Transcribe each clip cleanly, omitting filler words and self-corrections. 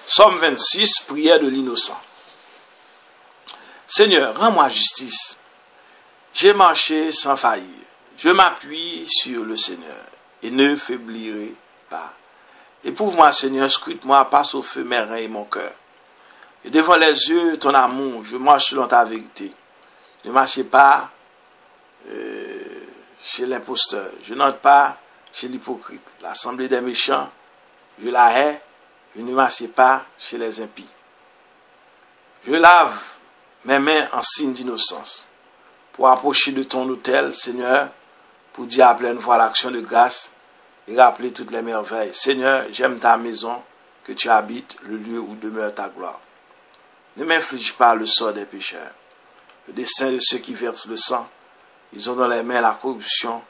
Somme 26, prière de l'innocent. Seigneur, rends-moi justice. J'ai marché sans faillir. Je m'appuie sur le Seigneur et ne faiblirai pas. Éprouve-moi, Seigneur, scrute-moi, passe au feu mes reins et mon cœur. Et devant les yeux, ton amour, je marche selon ta vérité. Je ne marche pas chez l'imposteur. Je n'entre pas chez l'hypocrite. L'assemblée des méchants, je la hais. Je ne marche pas chez les impies. Je lave mes mains en signe d'innocence pour approcher de ton autel, Seigneur, pour dire à pleine voix l'action de grâce et rappeler toutes les merveilles. Seigneur, j'aime ta maison que tu habites, le lieu où demeure ta gloire. Ne m'inflige pas le sort des pécheurs, le dessein de ceux qui versent le sang. Ils ont dans les mains la corruption,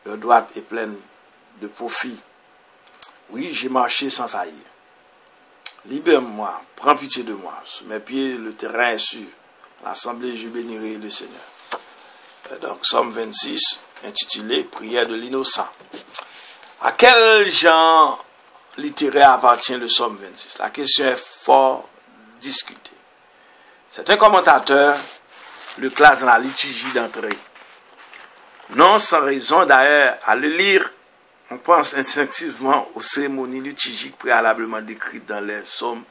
leur droite est pleine de profit. Oui, j'ai marché sans faillir. Libère-moi, prends pitié de moi. Sous mes pieds, le terrain est sûr. À l'assemblée, je bénirai le Seigneur. Donc, Somme 26, intitulé Prière de l'innocent. À quel genre littéraire appartient le Somme 26? La question est fort discutée. Certains commentateurs le classent dans la liturgie d'entrée. Non sans raison, d'ailleurs, à le lire, on pense instinctivement aux cérémonies liturgiques préalablement décrites dans les psaumes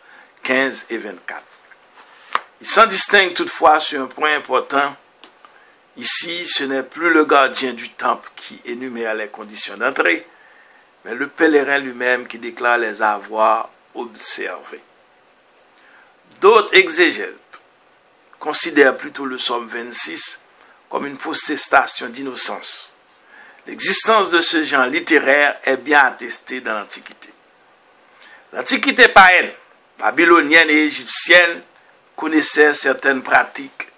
15 et 24. Il s'en distingue toutefois sur un point important. Ici, ce n'est plus le gardien du temple qui énumère les conditions d'entrée, mais le pèlerin lui-même qui déclare les avoir observés. D'autres exégètes considèrent plutôt le psaume 26 comme une protestation d'innocence. L'existence de ce genre littéraire est bien attestée dans l'Antiquité. L'Antiquité païenne, babylonienne et égyptienne connaissait certaines pratiques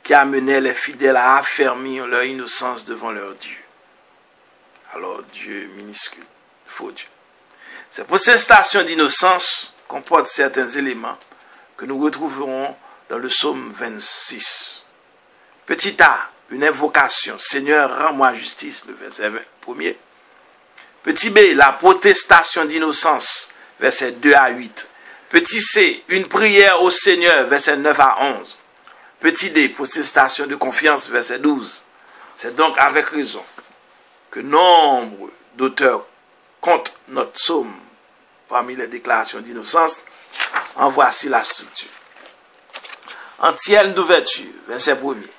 qui amenaient les fidèles à affermir leur innocence devant leur Dieu. Alors Dieu minuscule, faux Dieu. Ces protestations d'innocence comportent certains éléments que nous retrouverons dans le psaume 26. Petit a, une invocation. Seigneur, rends-moi justice, le verset 1er. Petit b, la protestation d'innocence, verset 2 à 8. Petit c, une prière au Seigneur, verset 9 à 11. Petit d, protestation de confiance, verset 12. C'est donc avec raison que nombre d'auteurs comptent notre psaume parmi les déclarations d'innocence. En voici la structure. Antienne d'ouverture, verset 1er.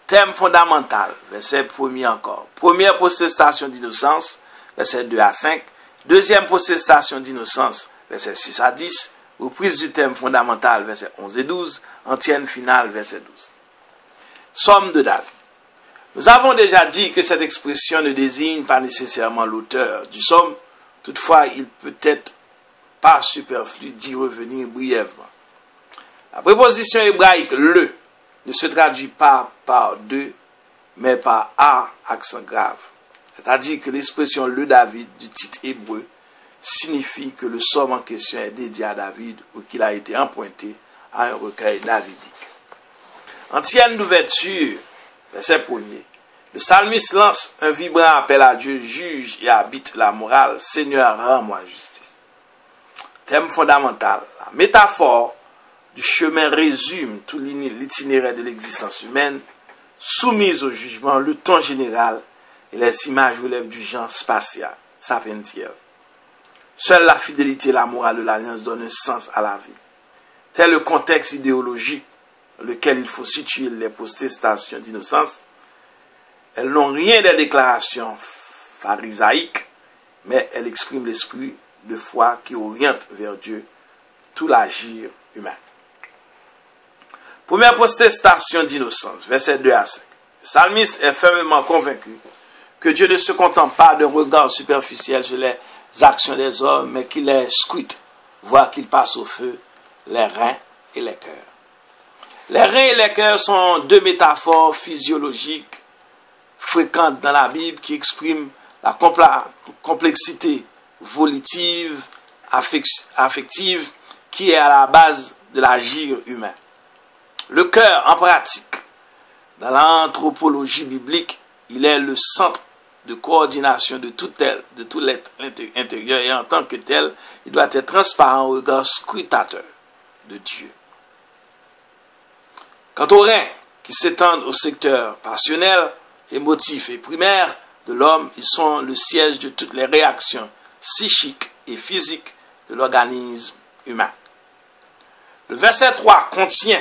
Thème fondamental, verset 1er encore. Première protestation d'innocence, verset 2 à 5. Deuxième protestation d'innocence, verset 6 à 10. Reprise du thème fondamental, verset 11 et 12. Antienne finale, verset 12. Somme de David. Nous avons déjà dit que cette expression ne désigne pas nécessairement l'auteur du psaume. Toutefois, il peut être pas superflu d'y revenir brièvement. La préposition hébraïque « le » ne se traduit pas par « de », mais par « a » accent grave. C'est-à-dire que l'expression « le David » du titre hébreu signifie que le psaume en question est dédié à David ou qu'il a été emprunté à un recueil davidique. Antienne d'ouverture, verset 1er. Le psalmiste lance un vibrant appel à Dieu, juge et habite la morale. Seigneur, rends-moi justice. Thème fondamental. La métaphore du chemin résume tout l'itinéraire de l'existence humaine, soumise au jugement, le ton général et les images relèvent du genre spatial, sapientiel. Seule la fidélité et la morale de l'alliance donnent un sens à la vie. Tel le contexte idéologique dans lequel il faut situer les protestations d'innocence. Elles n'ont rien des déclarations pharisaïques, mais elles expriment l'esprit de foi qui oriente vers Dieu tout l'agir humain. Première protestation d'innocence, verset 2 à 5. Le psalmiste est fermement convaincu que Dieu ne se contente pas d'un regard superficiel sur les actions des hommes, mais qu'il les scrute, voire qu'il passe au feu les reins et les cœurs. Les reins et les cœurs sont deux métaphores physiologiques fréquentes dans la Bible qui expriment la complexité volitive, affective, qui est à la base de l'agir humain. Le cœur, en pratique, dans l'anthropologie biblique, il est le centre de coordination de tout l'être intérieur, et en tant que tel, il doit être transparent au regard scrutateur de Dieu. Quant aux reins qui s'étendent au secteur passionnel, émotif et primaire de l'homme, ils sont le siège de toutes les réactions psychiques et physiques de l'organisme humain. Le verset 3 contient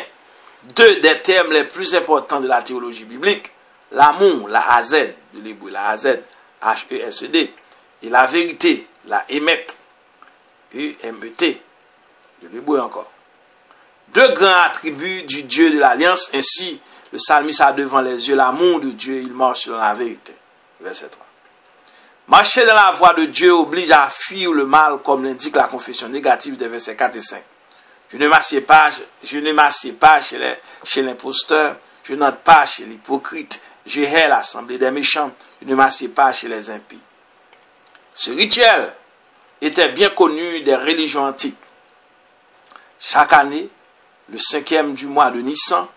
deux des termes les plus importants de la théologie biblique, l'amour, la AZ, de l'hébreu, la AZ, H-E-S-E-D, et la vérité, la Emet, E-M-E-T, de l'hébreu encore. Deux grands attributs du Dieu de l'Alliance, ainsi le psalmiste a devant les yeux l'amour de Dieu, il marche dans la vérité. Verset 3. Marcher dans la voie de Dieu oblige à fuir le mal, comme l'indique la confession négative des versets 4 et 5. Je ne m'assieds pas chez l'imposteur, je n'entre pas chez l'hypocrite, je hais l'assemblée des méchants, je ne m'assieds pas chez les impies. Ce rituel était bien connu des religions antiques. Chaque année, le 5e du mois de Nissan,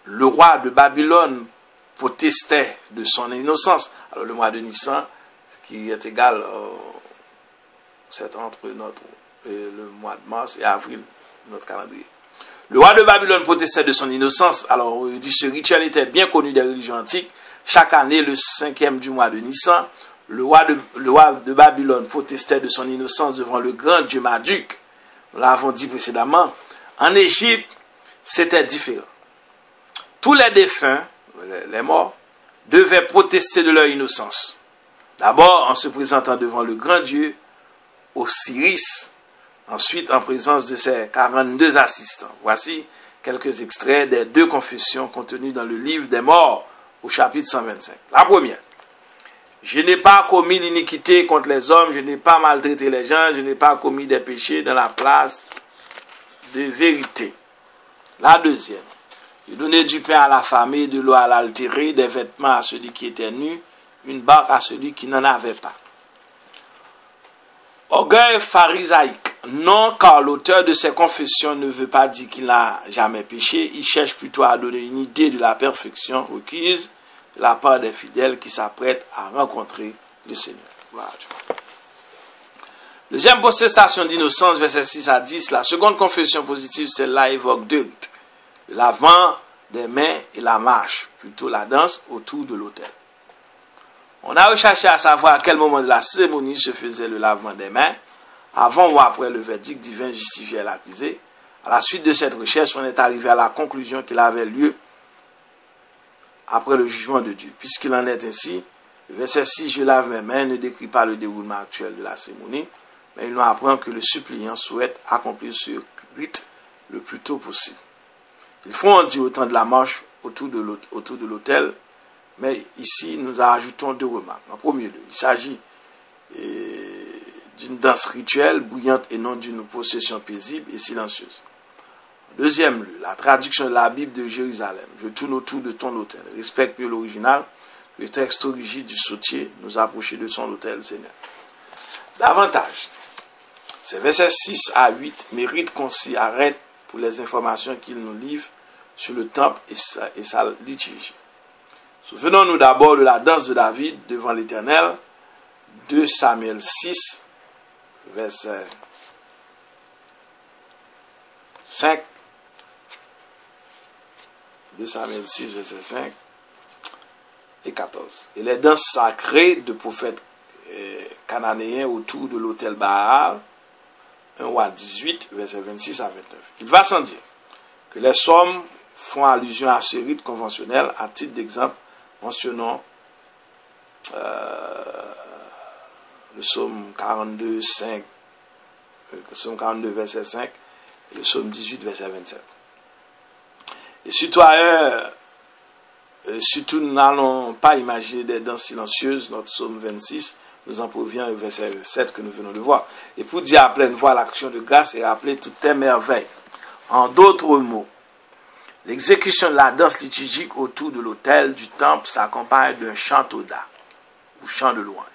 le roi de Babylone protestait de son innocence. Alors le mois de Nissan, qui est égal, c'est entre le mois de mars et avril, notre calendrier. Le roi de Babylone protestait de son innocence. Alors il dit ce rituel était bien connu des religions antiques. Chaque année, le 5e du mois de Nissan, le roi de Babylone protestait de son innocence devant le grand Dieu Marduk. Nous l'avons dit précédemment. En Égypte, c'était différent. Tous les défunts, les morts, devaient protester de leur innocence. D'abord en se présentant devant le grand Dieu, Osiris, ensuite en présence de ses 42 assistants. Voici quelques extraits des deux confessions contenues dans le livre des morts au chapitre 125. La première. Je n'ai pas commis l'iniquité contre les hommes, je n'ai pas maltraité les gens, je n'ai pas commis des péchés dans la place de vérité. La deuxième. J'ai donné du pain à l'affamé, de l'eau à l'altéré, des vêtements à celui qui était nu, une barque à celui qui n'en avait pas. Orgueil pharisaïque. Non, car l'auteur de ces confessions ne veut pas dire qu'il n'a jamais péché, il cherche plutôt à donner une idée de la perfection requise de la part des fidèles qui s'apprêtent à rencontrer le Seigneur. Voilà. Deuxième protestation d'innocence, versets 6 à 10. La seconde confession positive, celle-là évoque deux rites. Le lavement des mains et la marche, plutôt la danse autour de l'autel. On a recherché à savoir à quel moment de la cérémonie se faisait le lavement des mains, avant ou après le verdict divin justifiait l'accusé. À la suite de cette recherche, on est arrivé à la conclusion qu'il avait lieu après le jugement de Dieu. Puisqu'il en est ainsi, le verset 6, je lave mes mains, ne décrit pas le déroulement actuel de la cérémonie, mais il nous apprend que le suppliant souhaite accomplir ce rite le plus tôt possible. Il faut en dire autant de la marche autour de l'autel, mais ici nous ajoutons deux remarques. En premier lieu, il s'agit d'une danse rituelle bruyante et non d'une procession paisible et silencieuse. Deuxième lieu, la traduction de la Bible de Jérusalem. Je tourne autour de ton autel. Respecte mieux l'original. Le texte rigide du sautier nous approcher de son autel, Seigneur. Davantage, ces versets 6 à 8 méritent qu'on s'y arrête pour les informations qu'il nous livre sur le temple et sa liturgie. Souvenons-nous d'abord de la danse de David devant l'Éternel, 2 Samuel 6, verset 5. 2 Samuel 6, verset 5 et 14. Et les danses sacrées de prophètes cananéens autour de l'autel Baal, 1 roi 18, verset 26 à 29. Il va sans dire que les psaumes font allusion à ce rite conventionnel. À titre d'exemple, mentionnons le psaume 42, 5, le psaume 42, verset 5 et le psaume 18, verset 27. Et surtout, nous n'allons pas imaginer des danses silencieuses. Notre psaume 26 nous en provient au verset 7 que nous venons de voir. Et pour dire à pleine voix l'action de grâce et rappeler toutes tes merveilles. En d'autres mots, l'exécution de la danse liturgique autour de l'autel du temple s'accompagne d'un chant toda, ou chant de louange.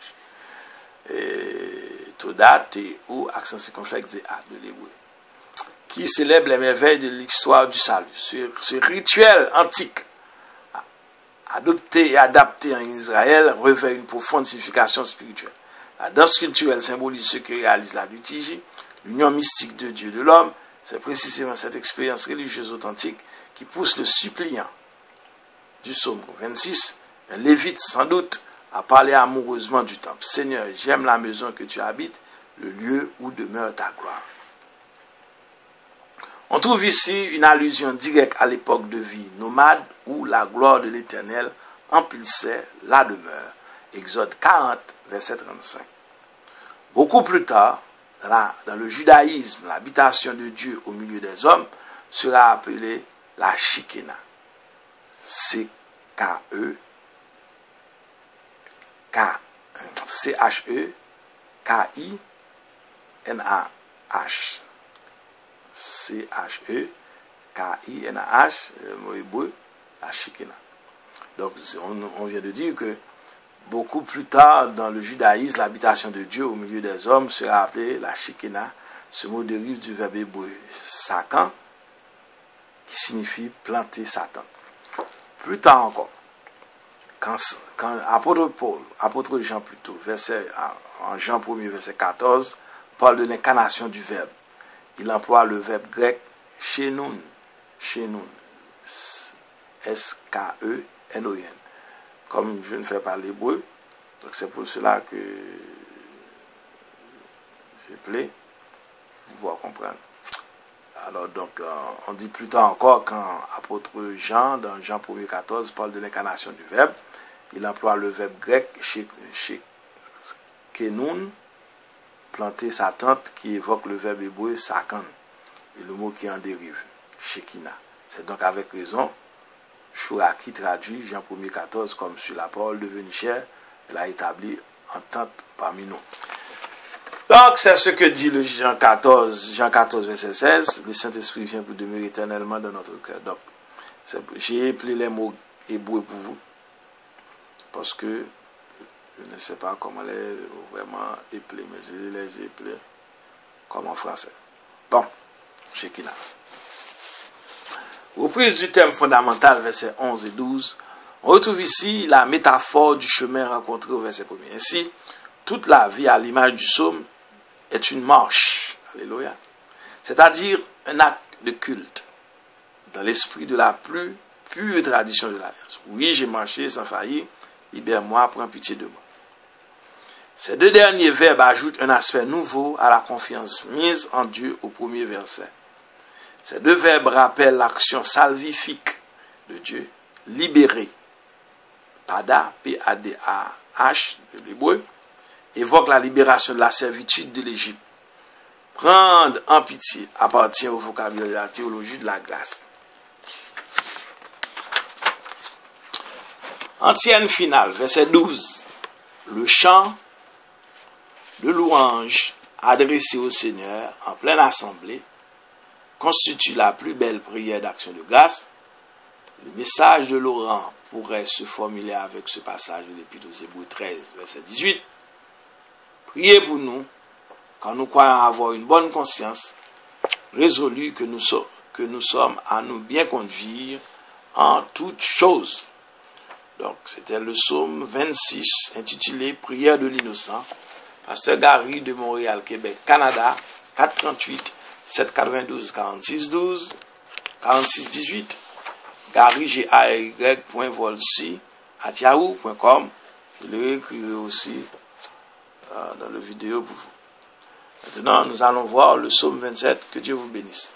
Et toda, T-O, accent circonflexe et A de l'hébreu, qui célèbre les merveilles de l'histoire du salut. Ce rituel antique adoptée et adaptée en Israël, revêt une profonde signification spirituelle. La danse culturelle symbolise ce que réalise la liturgie, l'union mystique de Dieu et de l'homme. C'est précisément cette expérience religieuse authentique qui pousse le suppliant du psaume 26, un lévite sans doute, à parler amoureusement du temple. Seigneur, j'aime la maison que tu habites, le lieu où demeure ta gloire. On trouve ici une allusion directe à l'époque de vie nomade où la gloire de l'Éternel emplissait la demeure. Exode 40, verset 35. Beaucoup plus tard, dans le judaïsme, l'habitation de Dieu au milieu des hommes sera appelée la Shekinah. C-H-E-K-I-N-A-H. C-H-E-K-I-N-A-H, mot hébreu, la Shekinah. Donc, on vient de dire que beaucoup plus tard, dans le judaïsme, l'habitation de Dieu au milieu des hommes sera appelée la Shekinah. Ce mot dérive du verbe hébreu sakan, qui signifie planter sa tente. Plus tard encore, quand apôtre Jean plutôt, en Jean 1er, verset 14, parle de l'incarnation du verbe. Il emploie le verbe grec shenon, S-K-E-N-O-N. Comme je ne fais pas l'hébreu, donc c'est pour cela que je plais pouvoir comprendre. Alors donc, on dit plus tard encore quand apôtre Jean, dans Jean 1er 14, parle de l'incarnation du verbe, il emploie le verbe grec shekenon, planter sa tente, qui évoque le verbe hébreu sakan, et le mot qui en dérive, Shekinah. C'est donc avec raison, Chouraki traduit Jean 1er 14 comme sur la parole devenue chair, elle a établi en tente parmi nous. Donc, c'est ce que dit le Jean 14, verset 16, le Saint-Esprit vient pour demeurer éternellement dans notre cœur. Donc, j'ai appelé les mots hébreux pour vous, parce que je ne sais pas comment les vraiment épeler, mais je les ai appelés comme en français. Bon, Shekinah. Reprise du thème fondamental, versets 11 et 12, on retrouve ici la métaphore du chemin rencontré au verset 1er. Ainsi, toute la vie à l'image du psaume est une marche, alléluia, c'est-à-dire un acte de culte, dans l'esprit de la plus pure tradition de l'Alliance. Oui, j'ai marché sans faillir, libère-moi, prends pitié de moi. Ces deux derniers verbes ajoutent un aspect nouveau à la confiance mise en Dieu au premier verset. Ces deux verbes rappellent l'action salvifique de Dieu, libérer, pada, P-A-D-A-H, de l'hébreu, évoque la libération de la servitude de l'Égypte. Prendre en pitié appartient au vocabulaire de la théologie de la grâce. Antienne finale, verset 12. Le chant de louange adressé au Seigneur en pleine assemblée constitue la plus belle prière d'action de grâce. Le message de Laurent pourrait se formuler avec ce passage de l'Épître aux Hébreux 13, verset 18. Priez pour nous, quand nous croyons avoir une bonne conscience, résolus que nous sommes à nous bien conduire en toutes choses. Donc, c'était le psaume 26, intitulé Prière de l'innocent. Pasteur Gary de Montréal, Québec, Canada, 438 792 46 12 46 18. Gary, GARY.volsi@yahoo.com. Je le réécrirai aussi dans la vidéo pour vous. Maintenant, nous allons voir le psaume 27. Que Dieu vous bénisse.